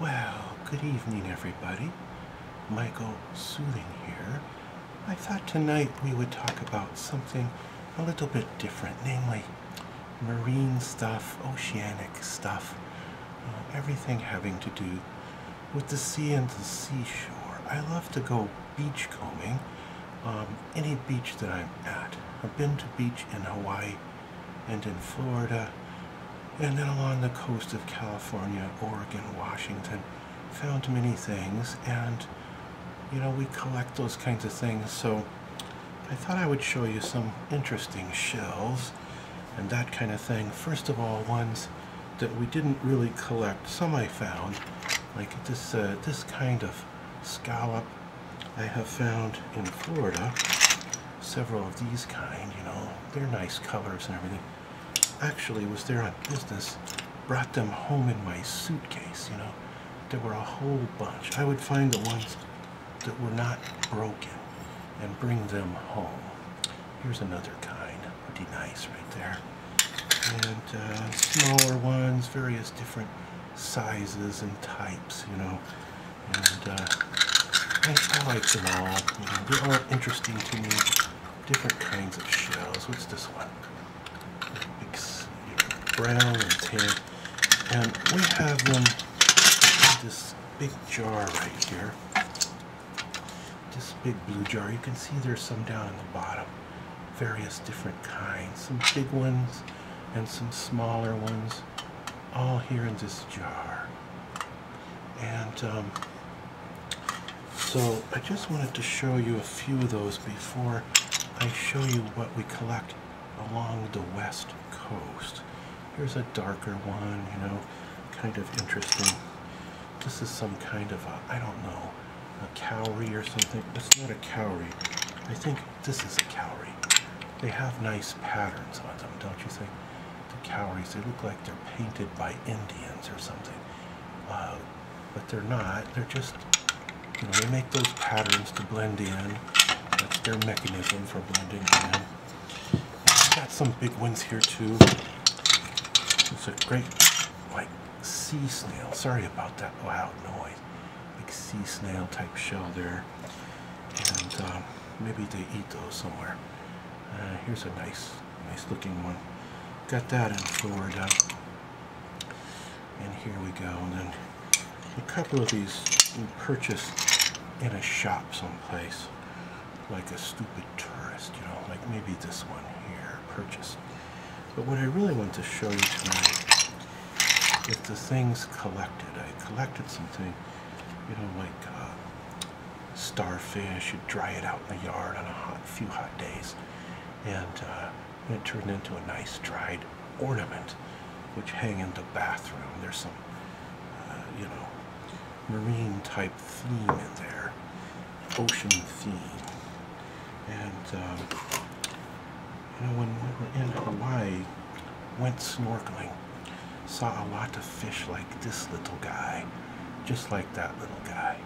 Well, good evening, everybody. Michael Soothing here. I thought tonight we would talk about something a little bit different, namely marine stuff, oceanic stuff, everything having to do with the sea and the seashore. I love to go beachcombing, any beach that I'm at. I've been to beach in Hawaii and in Florida, and then along the coast of California, Oregon, Washington. Found many things, and you know, we collect those kinds of things, so I thought I would show you some interesting shells and that kind of thing. First of all, ones that we didn't really collect. Some I found, like this kind of scallop I have found in Florida. Several of these kind, you know, they're nice colors and everything. Actually was there on business, brought them home in my suitcase, you know. There were a whole bunch. I would find the ones that were not broken and bring them home. Here's another kind, pretty nice right there. And smaller ones, various different sizes and types, you know. And I like them all. You know, they're all interesting to me. Different kinds of shells. What's this one? Big, brown and tan. And we have them in this big jar right here. This big blue jar. You can see there's some down in the bottom. Various different kinds. Some big ones and some smaller ones. All here in this jar. And so I just wanted to show you a few of those before I show you what we collect along the west coast. Here's a darker one, you know, kind of interesting. This is some kind of a, I don't know, a cowrie or something. It's not a cowrie. I think this is a cowrie. They have nice patterns on them, don't you think? The cowries, they look like they're painted by Indians or something. But they're not. They're just, you know, they make those patterns to blend in. That's their mechanism for blending in. I've got some big ones here too. It's a great, like, sea snail. Sorry about that loud noise. Big sea snail type shell there. And maybe they eat those somewhere. Here's a nice looking one. Got that in Florida. And here we go. And then a couple of these we purchased in a shop someplace. Like a stupid tourist, you know, like maybe this one here, purchased. But what I really want to show you tonight is the things collected. I collected something, you know, like starfish. You dry it out in the yard on a few hot days, and it turned into a nice dried ornament, which hang in the bathroom. There's some, you know, marine type theme in there, ocean theme. And, you know, when we were in Hawaii, went snorkeling, saw a lot of fish like this little guy, just like that little guy,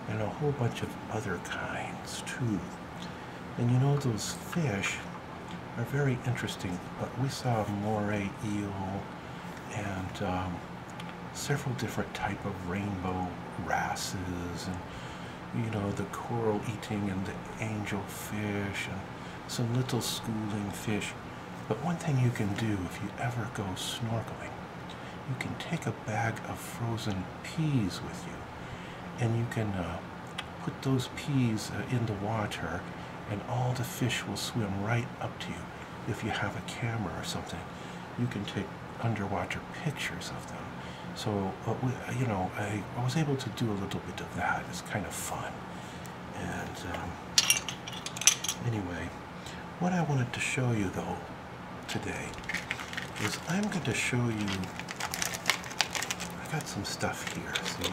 and a whole bunch of other kinds, too. And you know, those fish are very interesting. But we saw moray eel and several different type of rainbow wrasses, and you know, the coral eating and the angelfish and some little schooling fish. But one thing you can do if you ever go snorkeling, you can take a bag of frozen peas with you, and you can put those peas in the water, and all the fish will swim right up to you. If you have a camera or something, you can take underwater pictures of them. So, you know, I was able to do a little bit of that. It's kind of fun. And anyway, what I wanted to show you, though, today is I'm going to show you, I got some stuff here, see,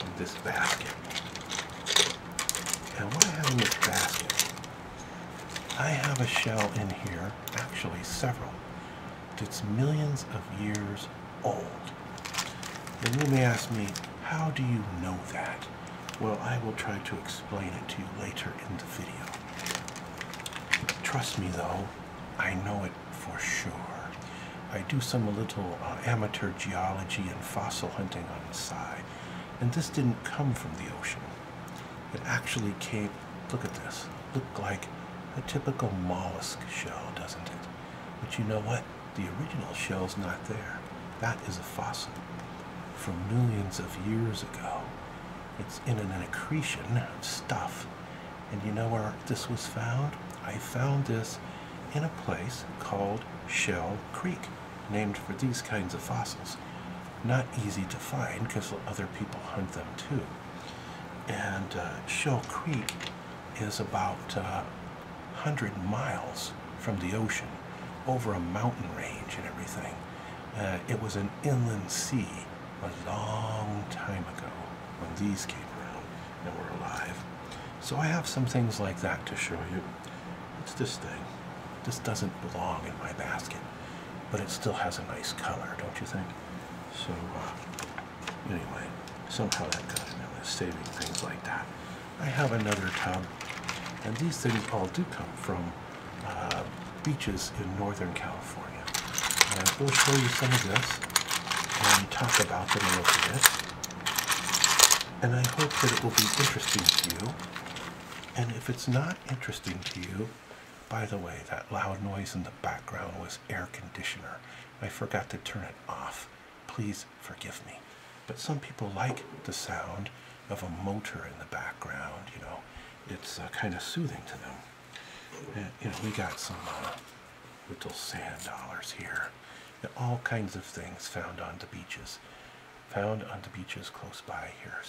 in this basket. And what I have in this basket, I have a shell in here, actually several, that's millions of years old. And you may ask me, how do you know that? Well, I will try to explain it to you later in the video. Trust me though, I know it for sure. I do some little amateur geology and fossil hunting on the side. And this didn't come from the ocean. It actually came, look at this, looked like a typical mollusk shell, doesn't it? But you know what? The original shell's not there. That is a fossil from millions of years ago. It's in an accretion of stuff. And you know where this was found? I found this in a place called Shell Creek, named for these kinds of fossils. Not easy to find because other people hunt them too. And Shell Creek is about 100 miles from the ocean, over a mountain range and everything. It was an inland sea a long time ago when these came around and were alive. So I have some things like that to show you. It's this thing. This doesn't belong in my basket, but it still has a nice color, don't you think? So anyway, somehow that got in there, saving things like that. I have another tub, and these things all do come from beaches in Northern California. And we'll show you some of this and talk about them a little bit. And I hope that it will be interesting to you. And if it's not interesting to you, by the way, that loud noise in the background was air conditioner. I forgot to turn it off. Please forgive me. But some people like the sound of a motor in the background, you know. It's kind of soothing to them. And, you know, we got some little sand dollars here. And all kinds of things found on the beaches. Found on the beaches close by here.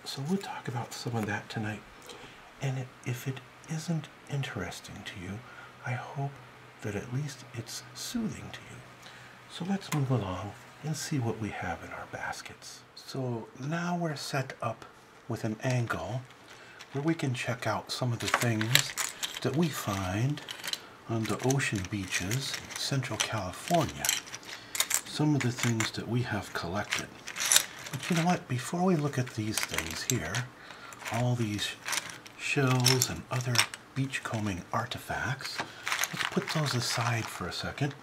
So we'll talk about some of that tonight. And if it isn't interesting to you, I hope that at least it's soothing to you. So let's move along and see what we have in our baskets. So now we're set up with an angle where we can check out some of the things that we find on the ocean beaches in Central California. Some of the things that we have collected. But you know what? Before we look at these things here, all these shells and other beachcombing artifacts, let's put those aside for a second.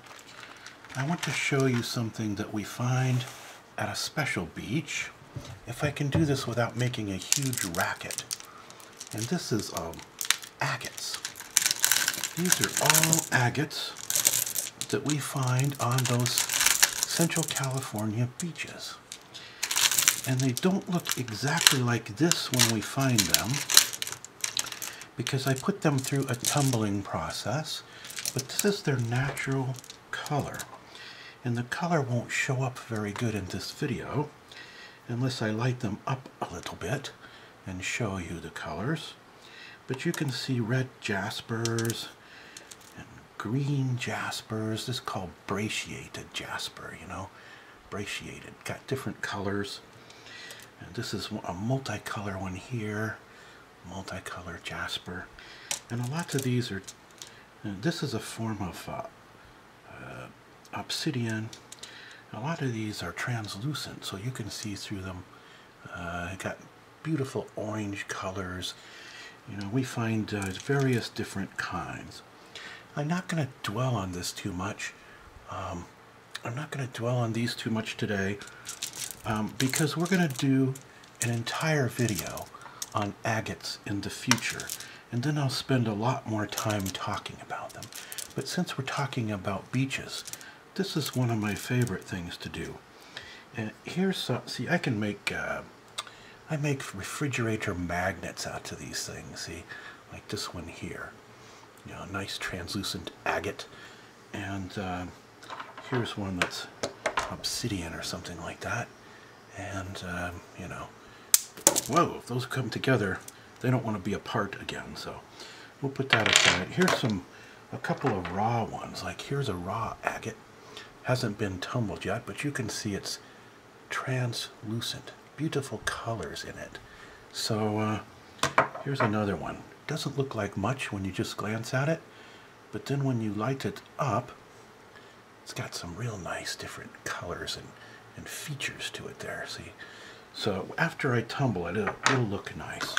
I want to show you something that we find at a special beach, if I can do this without making a huge racket. And this is agates. These are all agates that we find on those Central California beaches. And they don't look exactly like this when we find them, because I put them through a tumbling process, but this is their natural color. And the color won't show up very good in this video unless I light them up a little bit and show you the colors. But you can see red jaspers and green jaspers. This is called brachiated jasper, you know, brachiated. Got different colors. And this is a multicolor one here, multicolor jasper. And a lot of these are, this is a form of obsidian. A lot of these are translucent, so you can see through them. Got beautiful orange colors. You know, we find various different kinds. I'm not going to dwell on this too much. I'm not going to dwell on these too much today because we're going to do an entire video on agates in the future, and then I'll spend a lot more time talking about them. But since we're talking about beaches, this is one of my favorite things to do. And here's some, see, I can make I make refrigerator magnets out of these things, see, like this one here. You know, nice translucent agate. And here's one that's obsidian or something like that. And, you know, whoa, if those come together, they don't want to be apart again, so we'll put that aside. Here's a couple of raw ones, like here's a raw agate. Hasn't been tumbled yet, but you can see it's translucent. Beautiful colors in it. So here's another one. Doesn't look like much when you just glance at it, but then when you light it up, it's got some real nice different colors and features to it there, see? So after I tumble it, it'll look nice.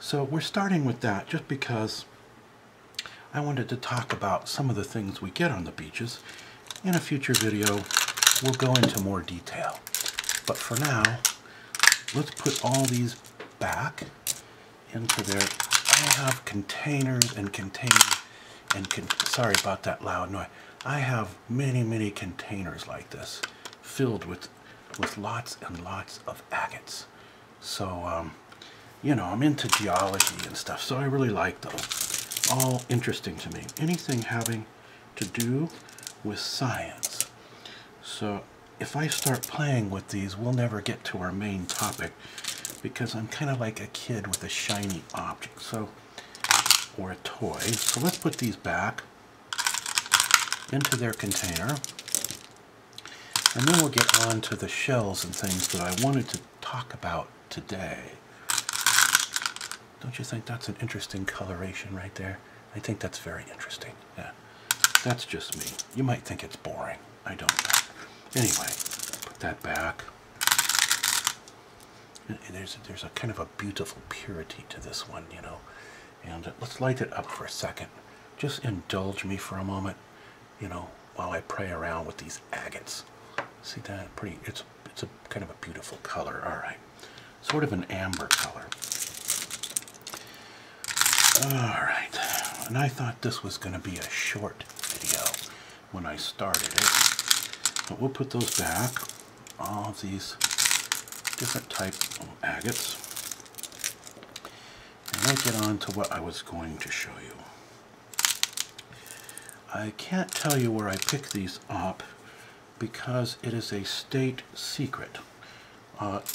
So we're starting with that just because I wanted to talk about some of the things we get on the beaches. In a future video, we'll go into more detail. But for now, let's put all these back into their... I have containers and containers and... sorry about that loud noise. I have many, many containers like this filled with lots and lots of agates. So, you know, I'm into geology and stuff, so I really like those. All interesting to me. Anything having to do with science. So if I start playing with these, we'll never get to our main topic, because I'm kind of like a kid with a shiny object, so, or a toy. So let's put these back into their container, and then we'll get on to the shells and things that I wanted to talk about today. Don't you think that's an interesting coloration right there? I think that's very interesting. Yeah, that's just me. You might think it's boring. I don't know. Anyway, put that back. There's a kind of a beautiful purity to this one, you know. And let's light it up for a second. Just indulge me for a moment, you know, while I play around with these agates. See that? Pretty. It's a kind of a beautiful color. All right, sort of an amber color. All right, and I thought this was going to be a short video when I started it, but we'll put those back. All of these different types of agates, and we'll get on to what I was going to show you. I can't tell you where I picked these up because it is a state secret,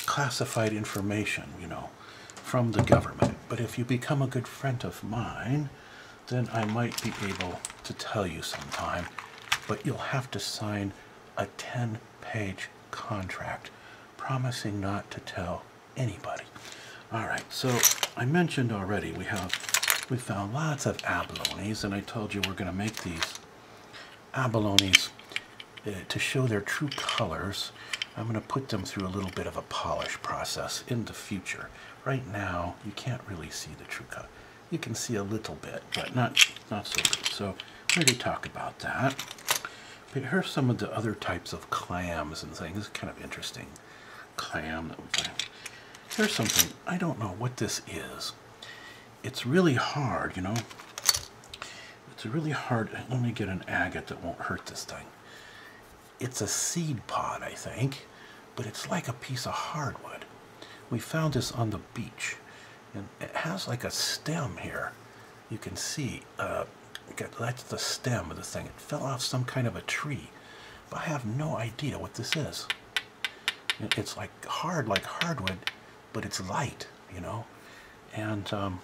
classified information, you know, from the government. But if you become a good friend of mine, then I might be able to tell you sometime. But you'll have to sign a 10-page contract promising not to tell anybody. All right, so I mentioned already we found lots of abalones, and I told you we're going to make these abalones to show their true colors. I'm going to put them through a little bit of a polish process in the future. Right now, you can't really see the true color. You can see a little bit, but not so good. So we already talked about that. But here's some of the other types of clams and things. It's kind of interesting. Clam that we find. Here's something. I don't know what this is. It's really hard, you know. It's really hard. Let me get an agate that won't hurt this thing. It's a seed pod, I think, but it's like a piece of hardwood. We found this on the beach, and it has like a stem here. You can see, that's the stem of the thing. It fell off some kind of a tree, but I have no idea what this is. It's like hard, like hardwood, but it's light, you know, and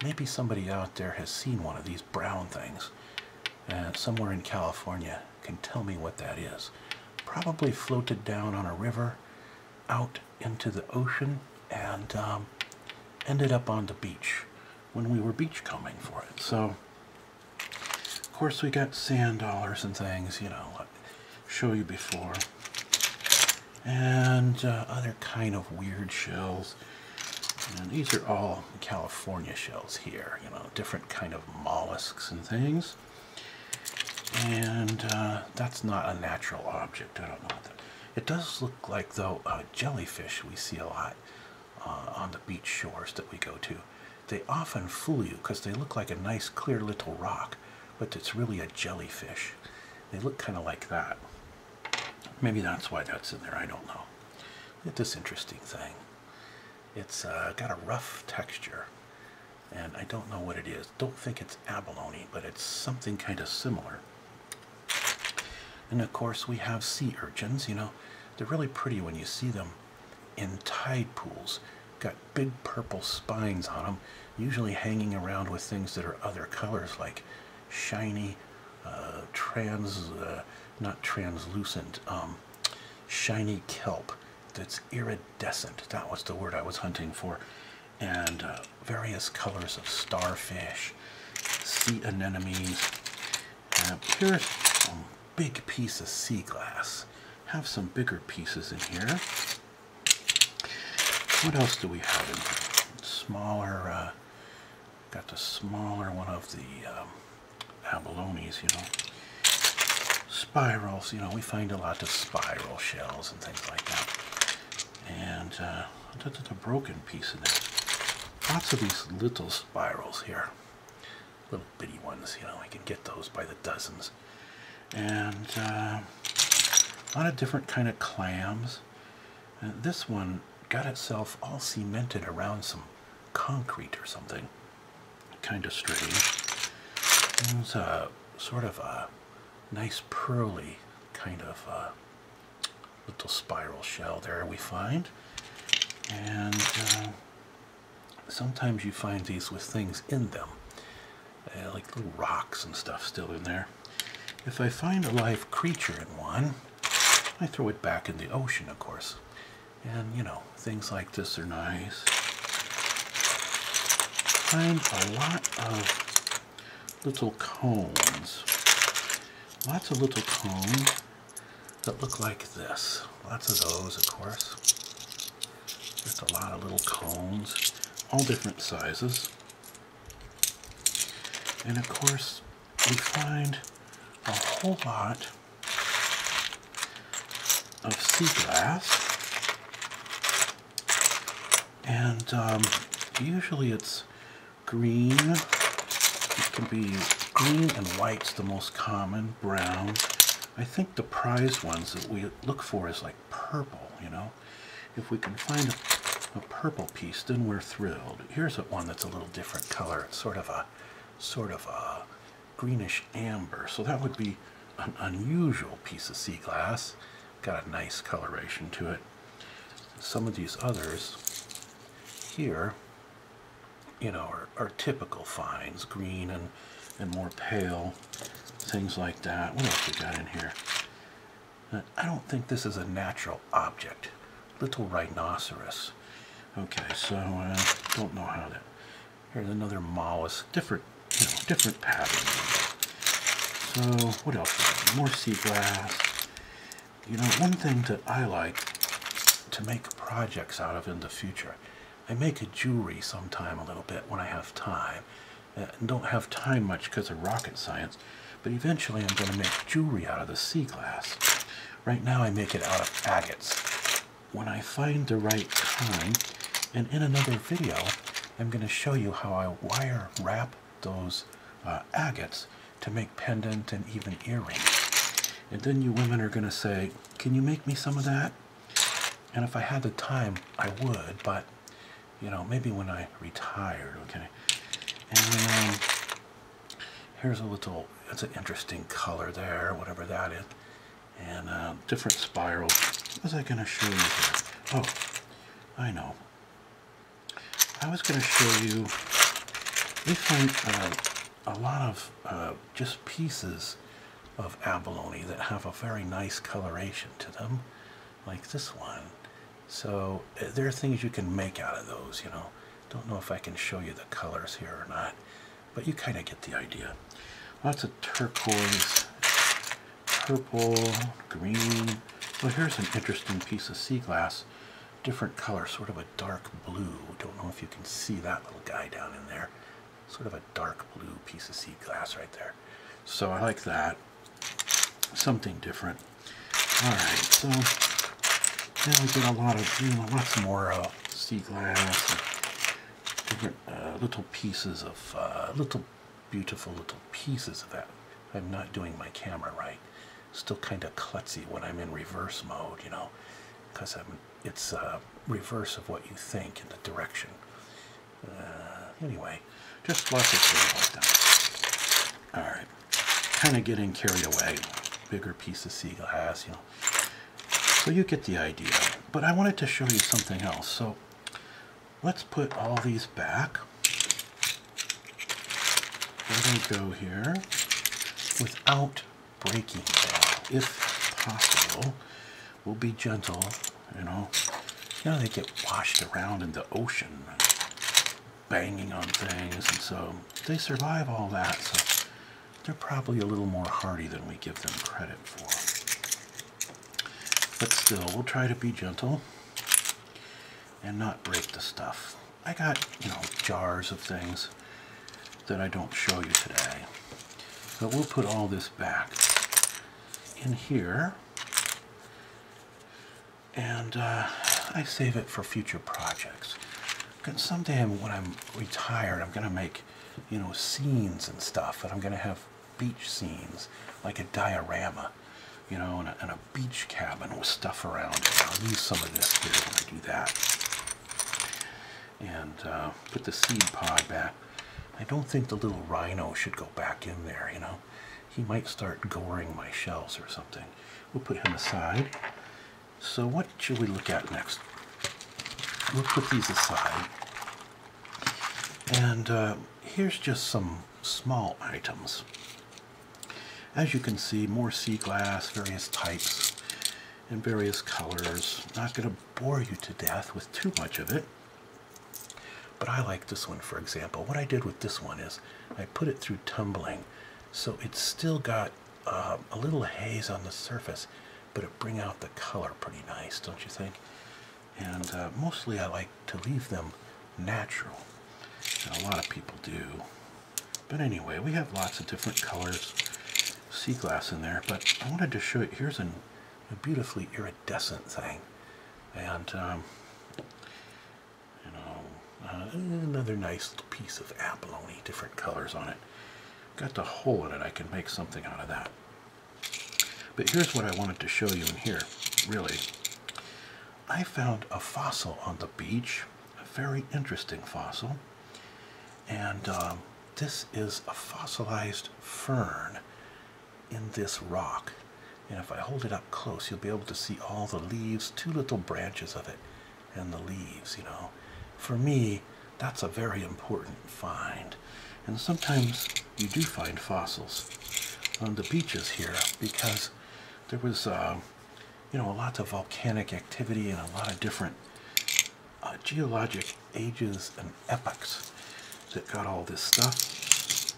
maybe somebody out there has seen one of these brown things, and somewhere in California can tell me what that is. Probably floated down on a river out into the ocean and ended up on the beach when we were beachcombing for it. So of course we got sand dollars and things, you know, I showed you before, and other kind of weird shells. And these are all California shells here, you know, different kind of mollusks and things. And that's not a natural object. I don't know what that. It does look like, though, jellyfish we see a lot on the beach shores that we go to. They often fool you because they look like a nice clear little rock, but it's really a jellyfish. They look kind of like that. Maybe that's why that's in there. I don't know. Look at this interesting thing. It's got a rough texture, and I don't know what it is. Don't think it's abalone, but it's something kind of similar. And of course we have sea urchins, you know. They're really pretty when you see them in tide pools. Got big purple spines on them, usually hanging around with things that are other colors, like shiny, not translucent, shiny kelp that's iridescent. That was the word I was hunting for. And various colors of starfish, sea anemones. Here's a big piece of sea glass. Have some bigger pieces in here. What else do we have in here? Smaller, got the smaller one of the abalones, you know. spirals. You know, we find a lot of spiral shells and things like that. And there's a broken piece in there. Lots of these little spirals here. Little bitty ones, you know, I can get those by the dozens. And a lot of different kind of clams. And this one got itself all cemented around some concrete or something. Kind of strange. There's a sort of a nice pearly kind of little spiral shell there we find. And sometimes you find these with things in them, like little rocks and stuff still in there. If I find a live creature in one, I throw it back in the ocean, of course. And, you know, things like this are nice. Find a lot of little cones. Lots of little cones that look like this. Lots of those, of course. Just a lot of little cones, all different sizes. And of course, we find a whole lot of sea glass. And usually it's green. It can be green and white's the most common, brown. I think the prized ones that we look for is like purple, you know. If we can find a purple piece, then we're thrilled. Here's one that's a little different color. It's sort of a greenish amber. So that would be an unusual piece of sea glass. Got a nice coloration to it. Some of these others here, you know, are typical finds, green and more pale, things like that. What else we got in here? I don't think this is a natural object. Little rhinoceros. Okay, so don't know how that. Here's another mollusk, different, you know, different pattern. So what else? More sea glass. You know, one thing that I like to make projects out of in the future, I make a jewelry sometime a little bit when I have time. And don't have time much because of rocket science, but eventually I'm going to make jewelry out of the sea glass. Right now I make it out of agates. When I find the right time, and in another video, I'm going to show you how I wire wrap those agates to make pendant and even earrings. And then you women are going to say, can you make me some of that? And if I had the time, I would, but, you know, maybe when I retired, okay? And here's a little, it's an interesting color there, whatever that is. And different spirals. What was I going to show you here? Oh, I know. I was going to show you, we find a lot of just pieces of abalone that have a very nice coloration to them, like this one. So there are things you can make out of those, you know. Don't know if I can show you the colors here or not, but you kind of get the idea. Lots of turquoise, purple, green. Well, here's an interesting piece of sea glass. Different color, sort of a dark blue. Don't know if you can see that little guy down in there. Sort of a dark blue piece of sea glass right there. So I like that. Something different. All right, so now we get a lot of, you know, lots more sea glass. And different little pieces of, beautiful little pieces of that. I'm not doing my camera right. Still kind of klutzy when I'm in reverse mode, you know, because it's reverse of what you think in the direction. Anyway, just lots of things like that. All right, kind of getting carried away. Bigger piece of sea glass, you know. So you get the idea. But I wanted to show you something else. So let's put all these back. We're going to go here without breaking them. If possible, we'll be gentle, you know. You know, they get washed around in the ocean, banging on things, and so they survive all that, so they're probably a little more hardy than we give them credit for. But still, we'll try to be gentle and not break the stuff. I got, you know, jars of things that I don't show you today. But we'll put all this back. in here, and I save it for future projects. Because someday when I'm retired, I'm going to make, you know, scenes and stuff, and I'm going to have beach scenes, like a diorama, you know, and a beach cabin with stuff around it. I'll use some of this here when I do that. And put the seed pod back. I don't think the little rhino should go back in there, you know. He might start goring my shells or something. We'll put him aside. So what should we look at next? We'll put these aside. And here's just some small items. As you can see, more sea glass, various types and various colors. Not going to bore you to death with too much of it. But I like this one, for example. What I did with this one is I put it through tumbling. So it's still got a little haze on the surface, but it bring out the color pretty nice, don't you think? And mostly I like to leave them natural. And a lot of people do. But anyway, we have lots of different colors, sea glass in there, but I wanted to show you, here's a beautifully iridescent thing. And, you know, another nice little piece of abalone, different colors on it. Got the hole in it, I can make something out of that. But here's what I wanted to show you in here, really. I found a fossil on the beach, a very interesting fossil. And this is a fossilized fern in this rock. And if I hold it up close, you'll be able to see all the leaves, two little branches of it, and the leaves, you know. For me, that's a very important find. And sometimes you do find fossils on the beaches here because there was, you know, a lot of volcanic activity and a lot of different geologic ages and epochs that got all this stuff.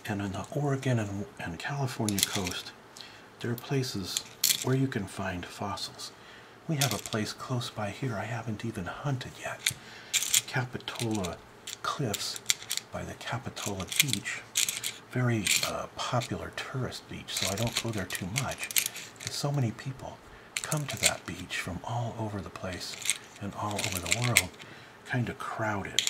And on the Oregon and California coast, there are places where you can find fossils. We have a place close by here I haven't even hunted yet. Capitola Cliffs by the Capitola Beach. Very popular tourist beach, so I don't go there too much. Because so many people come to that beach from all over the place and all over the world, kind of crowded.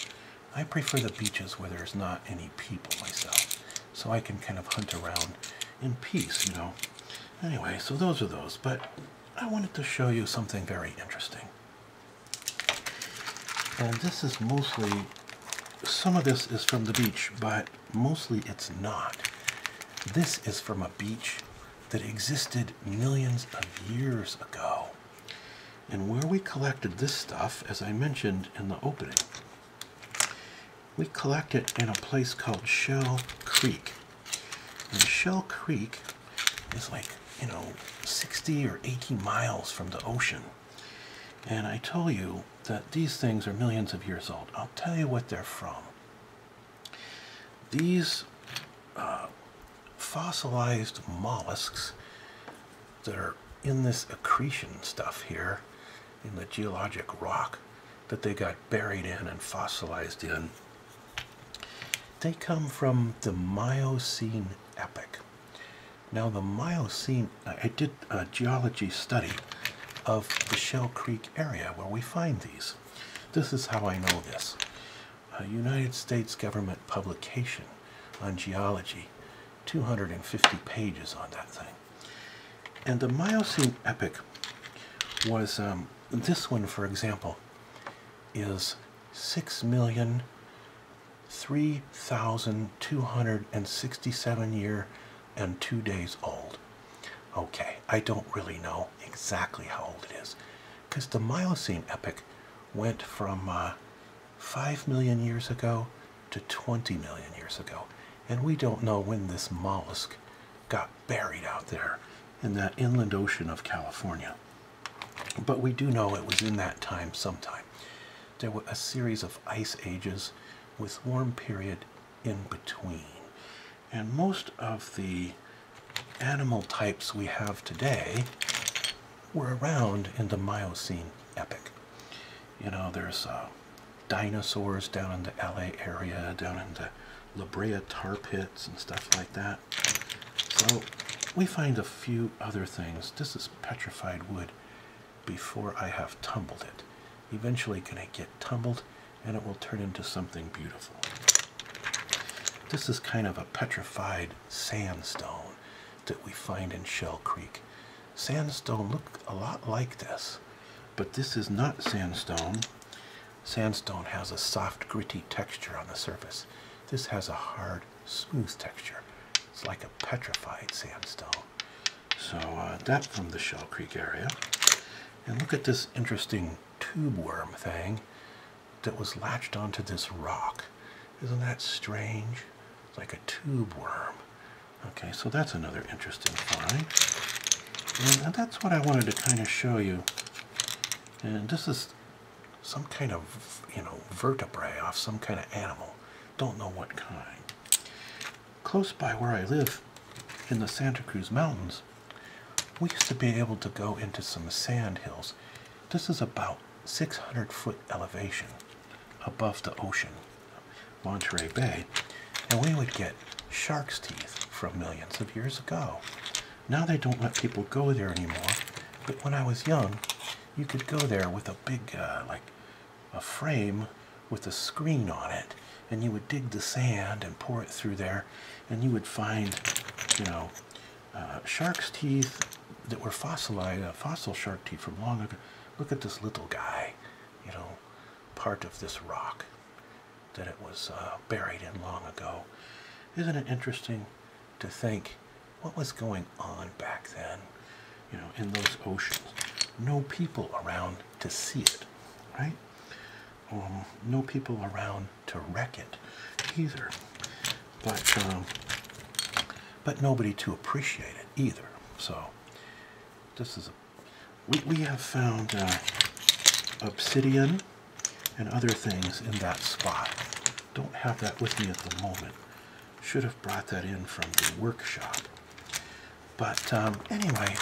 I prefer the beaches where there's not any people myself, so I can kind of hunt around in peace, you know. Anyway, so those are those, but I wanted to show you something very interesting. And this is mostly, some of this is from the beach, but mostly it's not. This is from a beach that existed millions of years ago. And where we collected this stuff, as I mentioned in the opening, we collect it in a place called Shell Creek. And Shell Creek is like, you know, 60 or 80 miles from the ocean. And I told you that these things are millions of years old. I'll tell you what they're from. These fossilized mollusks that are in this accretion stuff here, in the geologic rock that they got buried in and fossilized in, they come from the Miocene epoch. Now the Miocene, I did a geology study of the Shell Creek area where we find these. This is how I know this. A United States government publication on geology, 250 pages on that thing. And the Miocene epoch was, this one for example, is 6,003,267 year and 2 days old. Okay, I don't really know exactly how old it is, because the Miocene epoch went from 5 million years ago to 20 million years ago, and we don't know when this mollusk got buried out there in that inland ocean of California. But we do know it was in that time sometime. There were a series of ice ages with warm period in between. And most of the animal types we have today were around in the Miocene epoch. You know, there's dinosaurs down in the LA area, down in the La Brea tar pits and stuff like that. So we find a few other things. This is petrified wood before I have tumbled it. Eventually going to get tumbled and it will turn into something beautiful. This is kind of a petrified sandstone that we find in Shell Creek. Sandstone look a lot like this, but this is not sandstone. Sandstone has a soft, gritty texture on the surface. This has a hard, smooth texture. It's like a petrified sandstone. So that from the Shell Creek area. And look at this interesting tube worm thing that was latched onto this rock. Isn't that strange? It's like a tube worm. Okay, so that's another interesting find. And that's what I wanted to kind of show you. And this is some kind of, vertebrae off some kind of animal. Don't know what kind. Close by where I live in the Santa Cruz Mountains, we used to be able to go into some sand hills. This is about 600-foot elevation above the ocean, Monterey Bay, and we would get shark's teeth from millions of years ago. Now they don't let people go there anymore, but when I was young, you could go there with a big, like a frame with a screen on it, and you would dig the sand and pour it through there, and you would find, shark's teeth that were fossilized, fossil shark teeth from long ago. Look at this little guy, part of this rock that it was buried in long ago. Isn't it interesting to think what was going on back then, in those oceans? No people around to see it, right? No people around to wreck it either. But nobody to appreciate it either. So this is we have found obsidian and other things in that spot. Don't have that with me at the moment. Should have brought that in from the workshop. But anyway,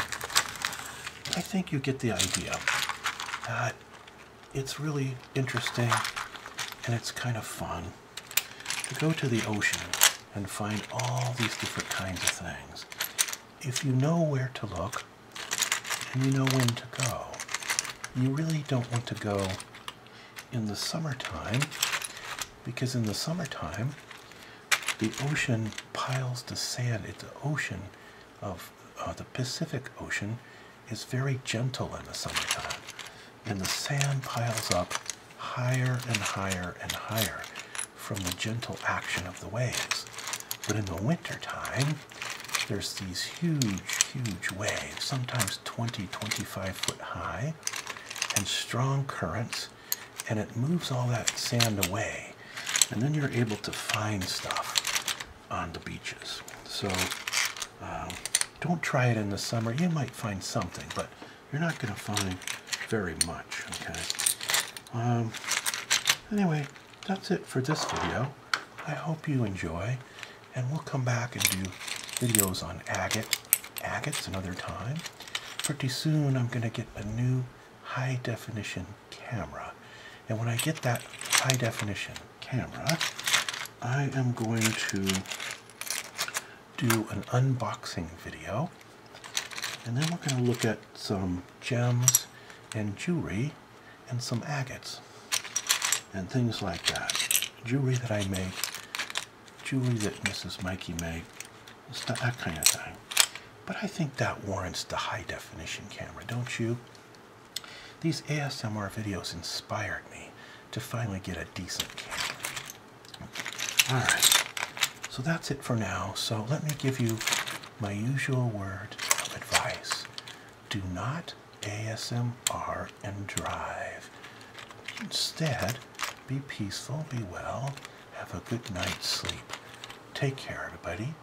I think you get the idea that it's really interesting and it's kind of fun to go to the ocean and find all these different kinds of things. If you know where to look and you know when to go, you really don't want to go in the summertime, because in the summertime the ocean piles the sand. The ocean of the Pacific Ocean is very gentle in the summertime, and the sand piles up higher and higher and higher from the gentle action of the waves. But in the wintertime, there's these huge waves, sometimes 20-25 foot high, and strong currents, and it moves all that sand away, and then you're able to find stuff on the beaches. So don't try it in the summer. You might find something, but you're not going to find very much, okay? Anyway, that's it for this video. I hope you enjoy, and we'll come back and do videos on agates another time. Pretty soon I'm going to get a new high-definition camera, and when I get that high-definition camera, I am going to do an unboxing video, and then we're going to look at some gems and jewelry and some agates and things like that. Jewelry that I make, jewelry that Mrs. Mikey made, that kind of thing. But I think that warrants the high-definition camera, don't you? These ASMR videos inspired me to finally get a decent camera. Alright, so that's it for now. So let me give you my usual word of advice. Do not ASMR and drive. Instead, be peaceful, be well, have a good night's sleep. Take care, everybody.